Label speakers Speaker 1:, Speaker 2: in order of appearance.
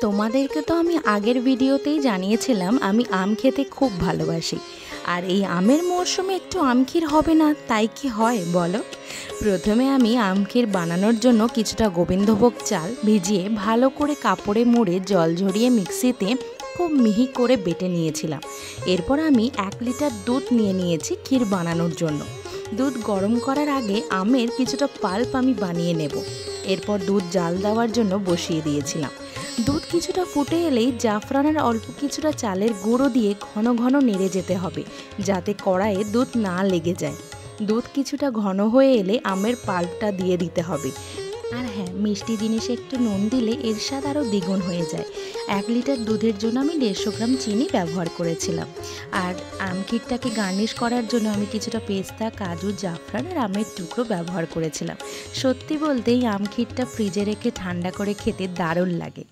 Speaker 1: তোমাদেরকে তো আমি আগের ভিডিওতেই জানিয়েছিলাম আমি আম খেতে খুব ভালোবাসি। আর এই আমের মরশুমে একটু আমক্ষীর হবে না তাই কি হয় বলো। প্রথমে আমি আমক্ষীর বানানোর জন্য কিছুটা গোবিন্দভোগ চাল ভিজিয়ে ভালো করে কাপড়ে মুড়ে জল ঝরিয়ে মিক্সিতে খুব মিহি করে বেটে নিয়েছিলাম। এরপর আমি 1 লিটার দুধ নিয়েছি ক্ষীর বানানোর জন্য। দুধ গরম করার আগে আমের কিছুটা পাল্প আমি বানিয়ে নেব। এরপর দুধ জাল দেওয়ার জন্য বসিয়ে দিয়েছিলাম। দুধ কিছুটা ফুটে এলেই জাফরানের অল্প কিছুটা চালের গুঁড়ো দিয়ে ঘন ঘন নেড়ে যেতে হবে, যাতে কড়াইয়ে দুধ না লেগে যায়। দুধ কিছুটা ঘন হয়ে এলে আমের পাল্পটা দিয়ে দিতে হবে। আর হ্যাঁ, মিষ্টি জিনিসে একটু নুন দিলে এর স্বাদ আরও দ্বিগুণ হয়ে যায়। 1 লিটার দুধের জন্য আমি 150 গ্রাম চিনি ব্যবহার করেছিলাম। আর আমক্ষীরটাকে গার্নিশ করার জন্য আমি কিছুটা পেস্তা, কাজু, জাফরান আর আমের টুকরো ব্যবহার করেছিলাম। সত্যি বলতে এই আমক্ষীরটা ফ্রিজে রেখে ঠান্ডা করে খেতে দারুণ লাগে।